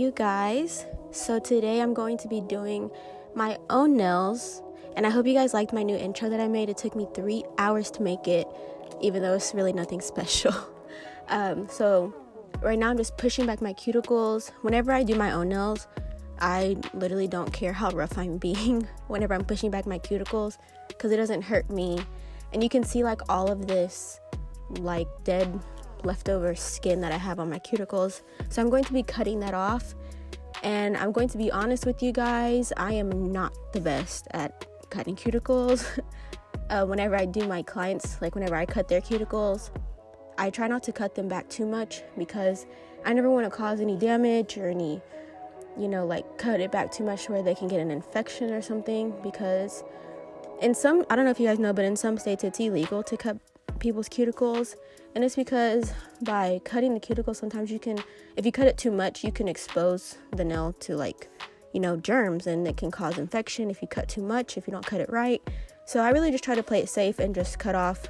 you guys. So today I'm going to be doing my own nails, and I hope you guys liked my new intro that I made. It took me 3 hours to make it, even though it's really nothing special. So right now I'm just pushing back my cuticles. Whenever I do my own nails, I literally don't care how rough I'm being whenever I'm pushing back my cuticles, because it doesn't hurt me. And you can see like all of this like dead leftover skin that I have on my cuticles. So I'm going to be cutting that off, and I'm going to be honest with you guys, I am not the best at cutting cuticles. Whenever I do my clients, like whenever I cut their cuticles, I try not to cut them back too much because I never want to cause any damage or any, like cut it back too much where they can get an infection or something. Because in some, I don't know if you guys know, but in some states it's illegal to cut people's cuticles, and it's because by cutting the cuticle, sometimes you can, if you cut it too much, you can expose the nail to germs, and it can cause infection if you cut too much, if you don't cut it right. So I really just try to play it safe and just cut off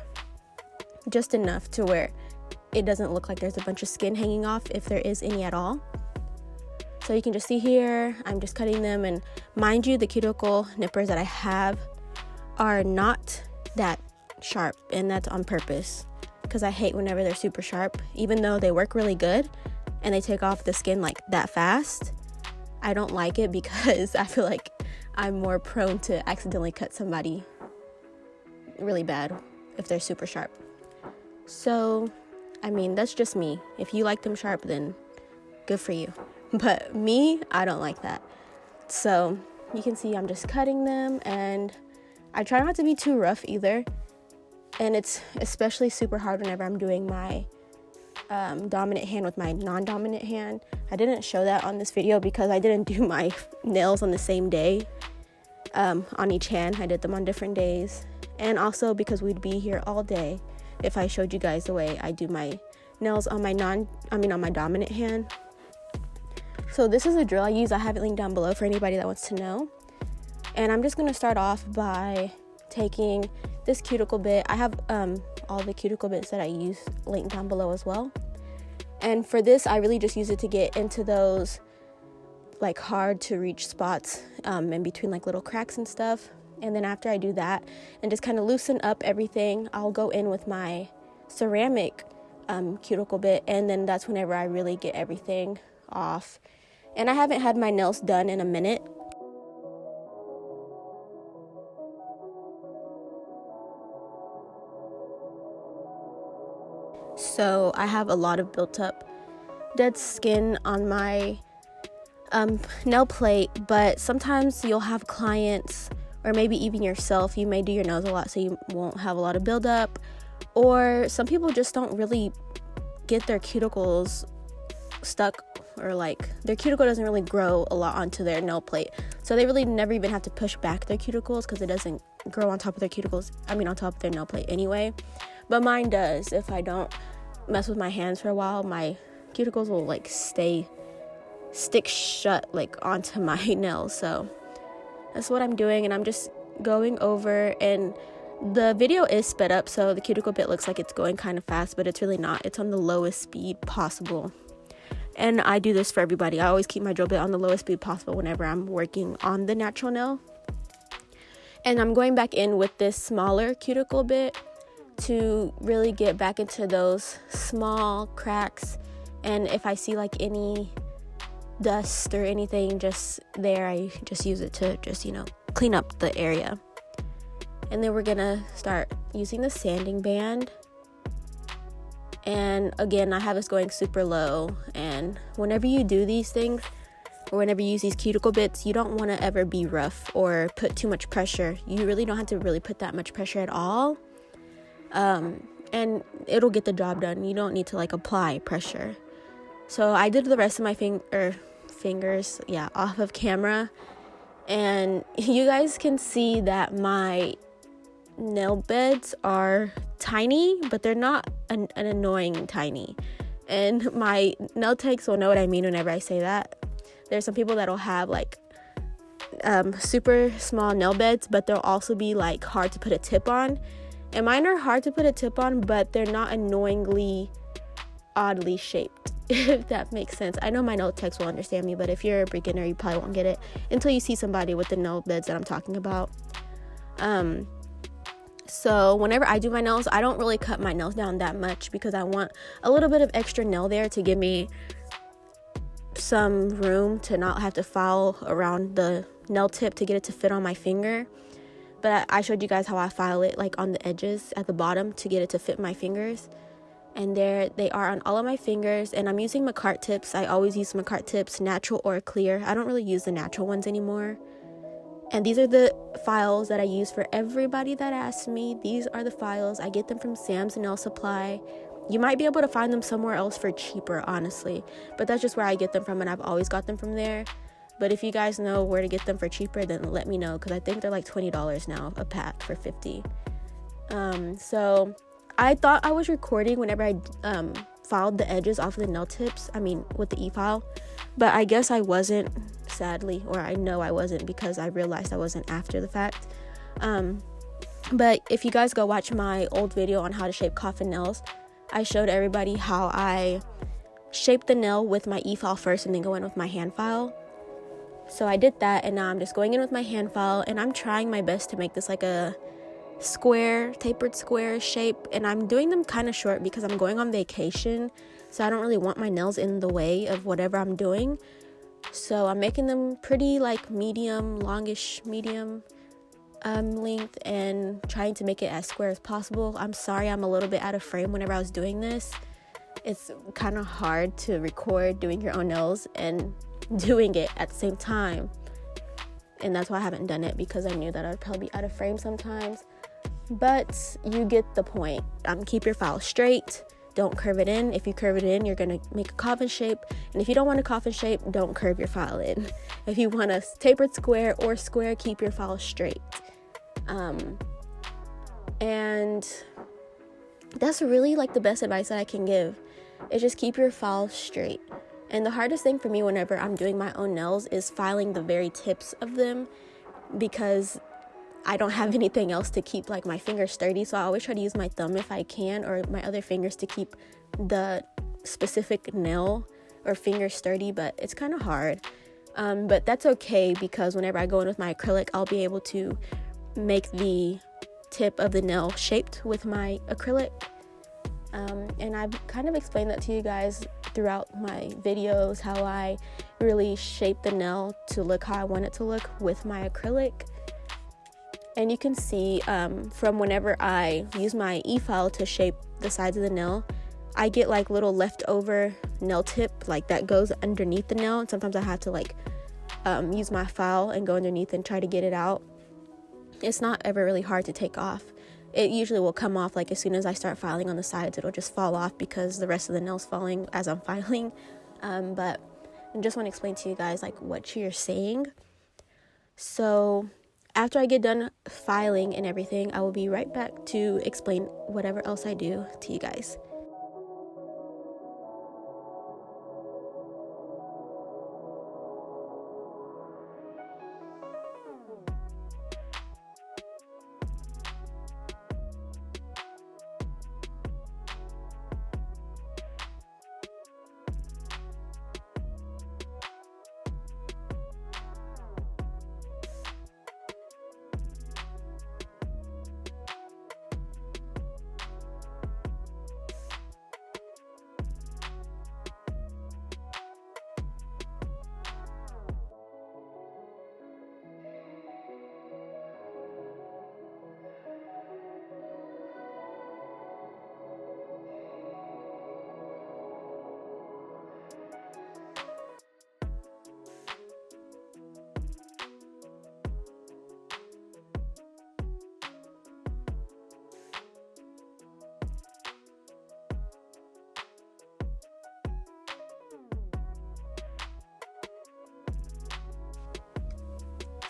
just enough to where it doesn't look like there's a bunch of skin hanging off, if there is any at all. So you can just see here, I'm just cutting them, and mind you, the cuticle nippers that I have are not that sharp, and that's on purpose, because I hate whenever they're super sharp. Even though they work really good and they take off the skin like that fast, I don't like it because I feel like I'm more prone to accidentally cut somebody really bad if they're super sharp. So that's just me. If you like them sharp, then good for you, but me, I don't like that. So you can see I'm just cutting them, and I try not to be too rough either. And it's especially super hard whenever I'm doing my dominant hand with my non-dominant hand. I didn't show that on this video because I didn't do my nails on the same day on each hand. I did them on different days. And also because we'd be here all day if I showed you guys the way I do my nails on my on my dominant hand. So this is a drill I use. I have it linked down below for anybody that wants to know. And I'm just going to start off by taking this cuticle bit. I have all the cuticle bits that I use linked down below as well. And for this, I really just use it to get into those like hard to reach spots in between like little cracks and stuff. And then after I do that and just kind of loosen up everything, I'll go in with my ceramic cuticle bit, and then that's whenever I really get everything off. And I haven't had my nails done in a minute. So I have a lot of built up dead skin on my nail plate, but sometimes you'll have clients, or maybe even yourself, you may do your nails a lot so you won't have a lot of buildup, or some people just don't really get their cuticles stuck, or like their cuticle doesn't really grow a lot onto their nail plate, so they really never even have to push back their cuticles because it doesn't grow on top of their cuticles, on top of their nail plate anyway. But mine does. If I don't mess with my hands for a while, my cuticles will like stick shut like onto my nails. So that's what I'm doing, and I'm just going over, and the video is sped up, so the cuticle bit looks like it's going kind of fast, but it's really not. It's on the lowest speed possible. And I do this for everybody. I always keep my drill bit on the lowest speed possible whenever I'm working on the natural nail. And I'm going back in with this smaller cuticle bit to really get back into those small cracks. And if I see like any dust or anything just there, I just use it to just clean up the area. And then we're gonna start using the sanding band, and again I have this going super low. And whenever you do these things, or whenever you use these cuticle bits, you don't want to ever be rough or put too much pressure. You really don't have to really put that much pressure at all, and it'll get the job done. You don't need to like apply pressure. So I did the rest of my fingers off of camera, and you guys can see that my nail beds are tiny, but they're not an annoying tiny. And my nail techs will know what I mean whenever I say that. There's some people that'll have like super small nail beds, but they'll also be like hard to put a tip on. And mine are hard to put a tip on, but they're not annoyingly oddly shaped. if that makes sense. I know my nail techs will understand me, but if you're a beginner, you probably won't get it until you see somebody with the nail beds that I'm talking about. So whenever I do my nails, I don't really cut my nails down that much because I want a little bit of extra nail there to give me some room to not have to file around the nail tip to get it to fit on my finger. But I showed you guys how I file it like on the edges at the bottom to get it to fit my fingers. And there they are on all of my fingers, and I'm using Macart tips. I always use Macart tips, natural or clear. I don't really use the natural ones anymore. And these are the files that I use for everybody that asks me. These are the files. I get them from Sam's Nail Supply. You might be able to find them somewhere else for cheaper, honestly. But that's just where I get them from, and I've always got them from there. But if you guys know where to get them for cheaper, then let me know, because I think they're like $20 now, a pack for $50. So I thought I was recording whenever I filed the edges off of the nail tips. I mean, with the e-file. But I guess I wasn't, sadly, or I know I wasn't, because I realized I wasn't after the fact. But if you guys go watch my old video on how to shape coffin nails, I showed everybody how I shape the nail with my e-file first and then go in with my hand file. So I did that, and now I'm just going in with my hand file, and I'm trying my best to make this like a square, tapered square shape. And I'm doing them kind of short because I'm going on vacation, so I don't really want my nails in the way of whatever I'm doing. So I'm making them pretty like medium, longish medium length, and trying to make it as square as possible. I'm sorry I'm a little bit out of frame whenever I was doing this. It's kind of hard to record doing your own nails and doing it at the same time, and that's why I haven't done it, because I knew that I'd probably be out of frame sometimes. But you get the point. Keep your file straight. Don't curve it in. If you curve it in, you're going to make a coffin shape. And if you don't want a coffin shape, don't curve your file in. If you want a tapered square or square, keep your file straight. And that's really like the best advice that I can give, is just keep your file straight. And the hardest thing for me whenever I'm doing my own nails is filing the very tips of them, because I don't have anything else to keep like my fingers sturdy. So I always try to use my thumb if I can, or my other fingers, to keep the specific nail or finger sturdy, but it's kind of hard. But that's okay, because whenever I go in with my acrylic, I'll be able to make the tip of the nail shaped with my acrylic. And I've kind of explained that to you guys throughout my videos, how I really shape the nail to look how I want it to look with my acrylic. And you can see from whenever I use my e-file to shape the sides of the nail, I get like little leftover nail tip like that goes underneath the nail, and sometimes I have to like use my file and go underneath and try to get it out. It's not ever really hard to take off. It usually will come off like as soon as I start filing on the sides. It'll just fall off because the rest of the nail's falling as I'm filing. But I just want to explain to you guys like what you're saying. So after I get done filing and everything, I will be right back to explain whatever else I do to you guys.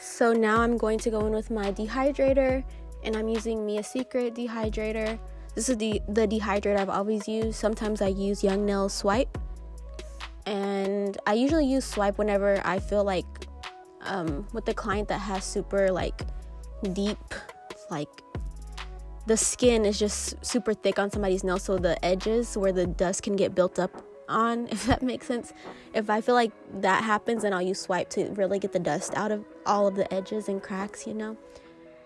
So now I'm going to go in with my dehydrator, and I'm using Mia Secret dehydrator. This is the dehydrator I've always used. Sometimes I use Young Nail Swipe, and I usually use Swipe whenever I feel like with the client that has super like deep, like the skin is just super thick on somebody's nail, so the edges where the dust can get built up on, if that makes sense. If I feel like that happens, then I'll use swipe to really get the dust out of all of the edges and cracks, you know.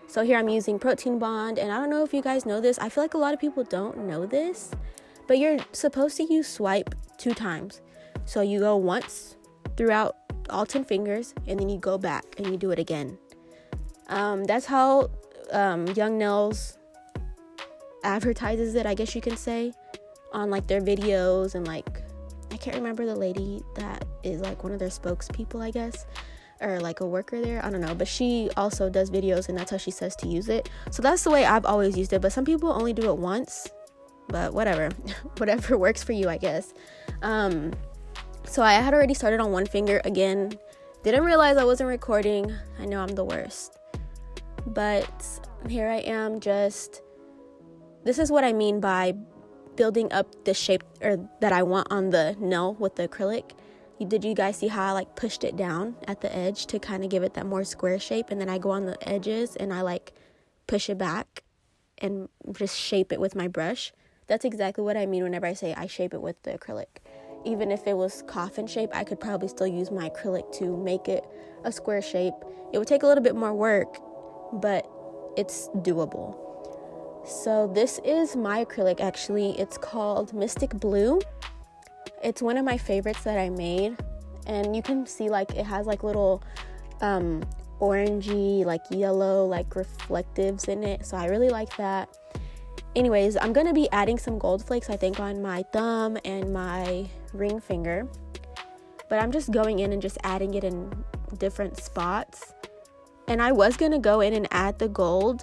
So here I'm using Protein Bond, and I don't know if you guys know this. I feel like a lot of people don't know this, but you're supposed to use swipe 2 times. So you go once throughout all 10 fingers, and then you go back and you do it again. That's how Young Nails advertises it, I guess you can say, on like their videos. And like, I can't remember the lady that is like one of their spokespeople, I guess, or like a worker there, I don't know, but she also does videos and that's how she says to use it. So that's the way I've always used it, but some people only do it once, but whatever whatever works for you, I guess. So I had already started on one finger again, didn't realize I wasn't recording. I know I'm the worst, but here I am. Just, this is what I mean by building up the shape or that I want on the nail with the acrylic. Did you guys see how I like pushed it down at the edge to kind of give it that more square shape, and then I go on the edges and I like push it back and just shape it with my brush? That's exactly what I mean whenever I say I shape it with the acrylic. Even if it was coffin shape, I could probably still use my acrylic to make it a square shape. It would take a little bit more work, but it's doable. So this is my acrylic, actually. It's called Mystic Blue. It's one of my favorites that I made, and you can see like it has like little orangey, like yellow, like reflectives in it, so I really like that. Anyways, I'm gonna be adding some gold flakes, I think, on my thumb and my ring finger, but I'm just going in and just adding it in different spots. And I was gonna go in and add the gold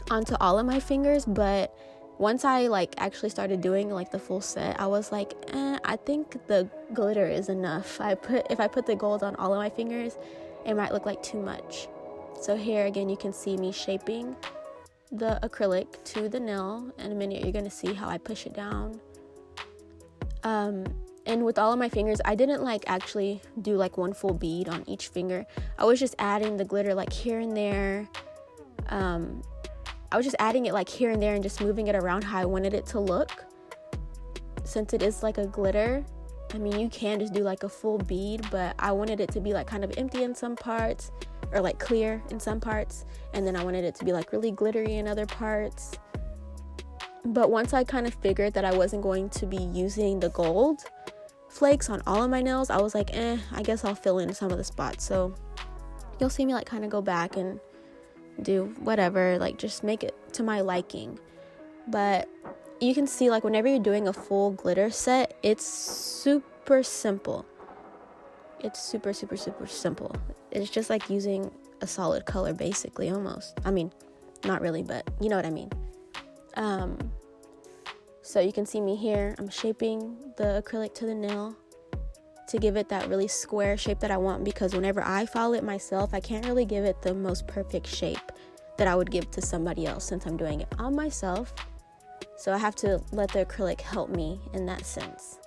onto all of my fingers, but once I like actually started doing like the full set, I was like, I think the glitter is enough. If I put the gold on all of my fingers, it might look like too much. So here again, you can see me shaping the acrylic to the nail. In a minute, you're gonna see how I push it down. And with all of my fingers, I didn't like actually do like one full bead on each finger. I was just adding the glitter like here and there. I was just adding it like here and there and just moving it around how I wanted it to look. Since it is like a glitter, I mean, you can just do like a full bead, but I wanted it to be like kind of empty in some parts, or like clear in some parts, and then I wanted it to be like really glittery in other parts. But once I kind of figured that I wasn't going to be using the gold flakes on all of my nails, I was like, I guess I'll fill in some of the spots. So you'll see me like kind of go back and do whatever, like just make it to my liking. But you can see like whenever you're doing a full glitter set, it's super simple. It's super simple. It's just like using a solid color, basically, almost. I mean, not really, but you know what I mean. So you can see me here, I'm shaping the acrylic to the nail to give it that really square shape that I want, because whenever I follow it myself, I can't really give it the most perfect shape that I would give to somebody else, since I'm doing it on myself. So I have to let the acrylic help me in that sense.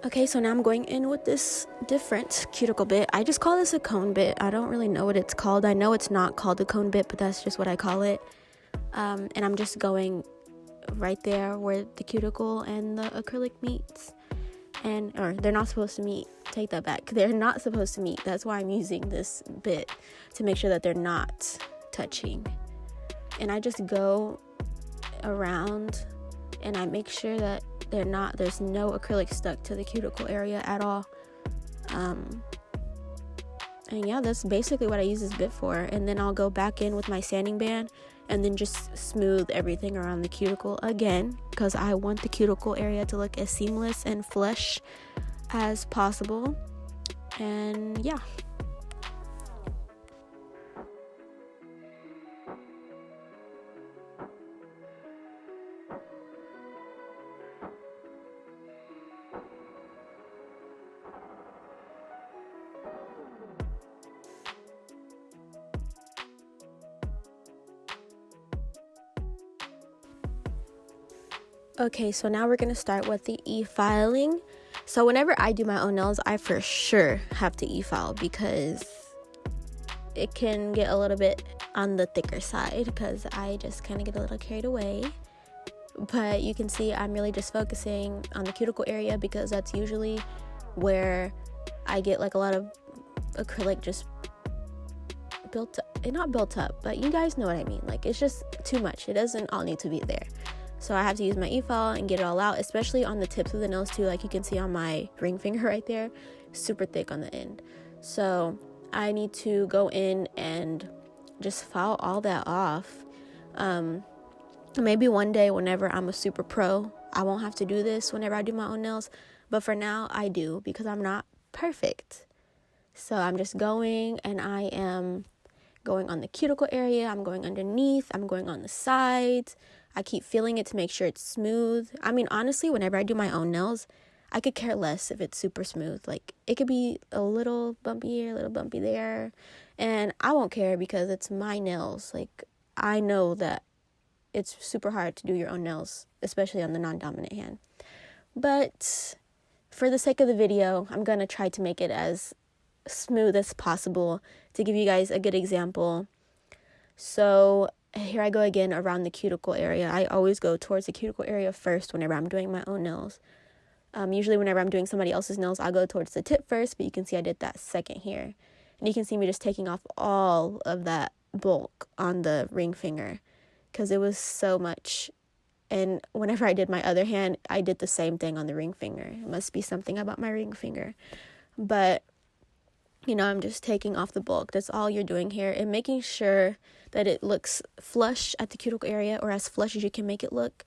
Okay, so now I'm going in with this different cuticle bit. I just call this a cone bit. I don't really know what it's called. I know it's not called a cone bit, but that's just what I call it. And I'm just going right there where the cuticle and the acrylic meets. Or they're not supposed to meet. Take that back. They're not supposed to meet. That's why I'm using this bit, to make sure that they're not touching. And I just go around and I make sure that there's no acrylic stuck to the cuticle area at all. And yeah, that's basically what I use this bit for. And then I'll go back in with my sanding band and then just smooth everything around the cuticle again, because I want the cuticle area to look as seamless and flush as possible. And yeah. Okay, so now we're going to start with the e-filing. So whenever I do my own nails, I for sure have to e-file, because it can get a little bit on the thicker side, because I just kind of get a little carried away. But you can see I'm really just focusing on the cuticle area, because that's usually where I get like a lot of acrylic just built up. Not built up, but you guys know what I mean. Like, it's just too much. It doesn't all need to be there. So I have to use my e-file and get it all out, especially on the tips of the nails too. Like you can see on my ring finger right there, super thick on the end. So I need to go in and just file all that off. Maybe one day whenever I'm a super pro, I won't have to do this whenever I do my own nails. But for now, I do, because I'm not perfect. So I'm just going, and I am going on the cuticle area. I'm going underneath. I'm going on the sides. I keep feeling it to make sure it's smooth. I mean, honestly, whenever I do my own nails, I could care less if it's super smooth. Like, it could be a little bumpy here, a little bumpy there, and I won't care, because it's my nails. Like, I know that it's super hard to do your own nails, especially on the non-dominant hand. But for the sake of the video, I'm going to try to make it as smooth as possible to give you guys a good example. So here I go again around the cuticle area. I always go towards the cuticle area first whenever I'm doing my own nails. Usually whenever I'm doing somebody else's nails, I'll go towards the tip first, but you can see I did that second here. And you can see me just taking off all of that bulk on the ring finger, because it was so much. And whenever I did my other hand, I did the same thing on the ring finger. It must be something about my ring finger. But I'm just taking off the bulk. That's all you're doing here, and making sure that it looks flush at the cuticle area, or as flush as you can make it look.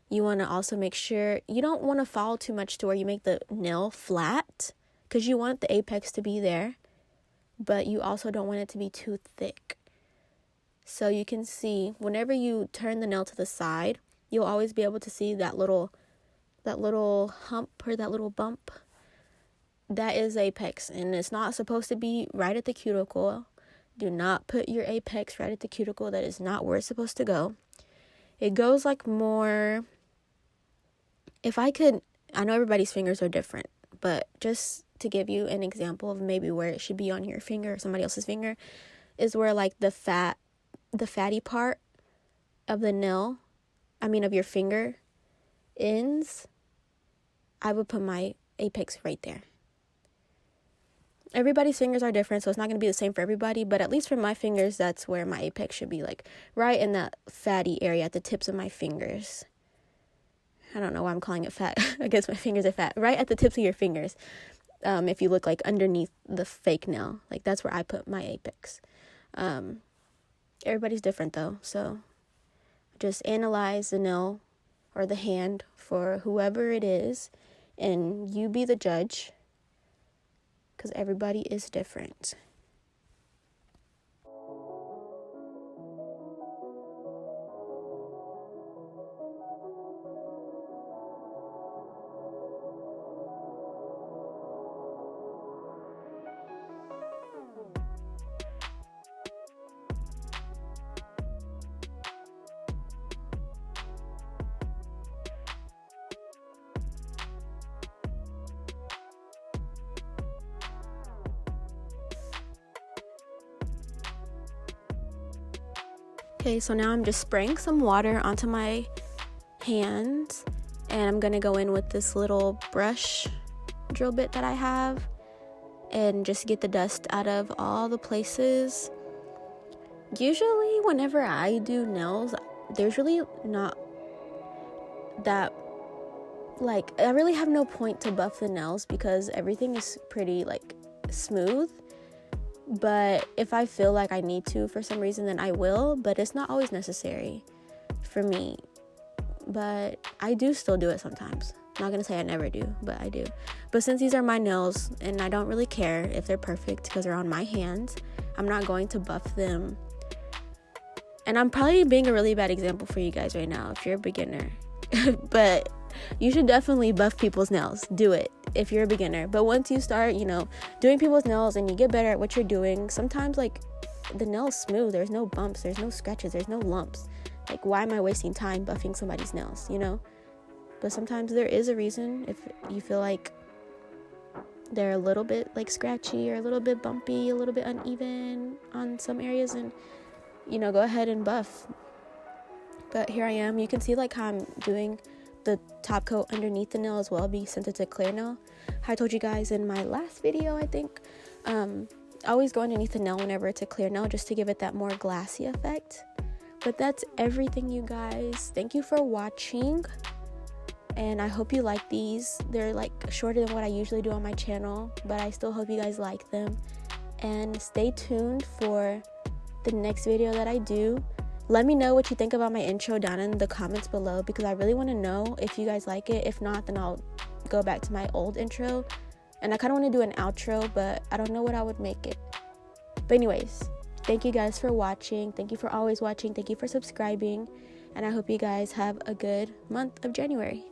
You want to also make sure you don't want to foul too much to where you make the nail flat, because you want the apex to be there, but you also don't want it to be too thick. So you can see whenever you turn the nail to the side, you'll always be able to see that little hump or that little bump. That is apex, and it's not supposed to be right at the cuticle. Do not put your apex right at the cuticle. That is not where it's supposed to go. It goes like more, I know everybody's fingers are different, but just to give you an example of maybe where it should be on your finger or somebody else's finger, is where like the fatty part of the nail, of your finger ends. I would put my apex right there. Everybody's fingers are different, so it's not going to be the same for everybody, but at least for my fingers, that's where my apex should be, like right in that fatty area at the tips of my fingers. I don't know why I'm calling it fat. I guess my fingers are fat. Right at the tips of your fingers. If you look like underneath the fake nail, like that's where I put my apex. Everybody's different though, so just analyze the nail or the hand for whoever it is, and you be the judge, because everybody is different. Okay, so now I'm just spraying some water onto my hands, and I'm gonna go in with this little brush drill bit that I have and just get the dust out of all the places. Usually whenever I do nails, there's really not that, like, I really have no point to buff the nails because everything is pretty like smooth. But if I feel like I need to for some reason, then I will, but it's not always necessary for me. But I do still do it sometimes. Not gonna say I never do, but I do. But since these are my nails and I don't really care if they're perfect because they're on my hands, I'm not going to buff them. And I'm probably being a really bad example for you guys right now if you're a beginner. But you should definitely buff people's nails. Do it if you're a beginner. But once you start, doing people's nails and you get better at what you're doing, sometimes like the nail is smooth. There's no bumps, there's no scratches, there's no lumps. Like, why am I wasting time buffing somebody's nails, But sometimes there is a reason. If you feel like they're a little bit like scratchy or a little bit bumpy, a little bit uneven on some areas, and go ahead and buff. But here I am. You can see like how I'm doing the top coat underneath the nail as well, since it's a clear nail. I told you guys in my last video, I think, always go underneath the nail whenever it's a clear nail, just to give it that more glassy effect. But that's everything, you guys. Thank you for watching, and I hope you like these. They're like shorter than what I usually do on my channel, but I still hope you guys like them. And stay tuned for the next video that I do. Let me know what you think about my intro down in the comments below, because I really want to know if you guys like it. If not, then I'll go back to my old intro, and I kind of want to do an outro, but I don't know what I would make it. But anyways, thank you guys for watching. Thank you for always watching. Thank you for subscribing, and I hope you guys have a good month of January.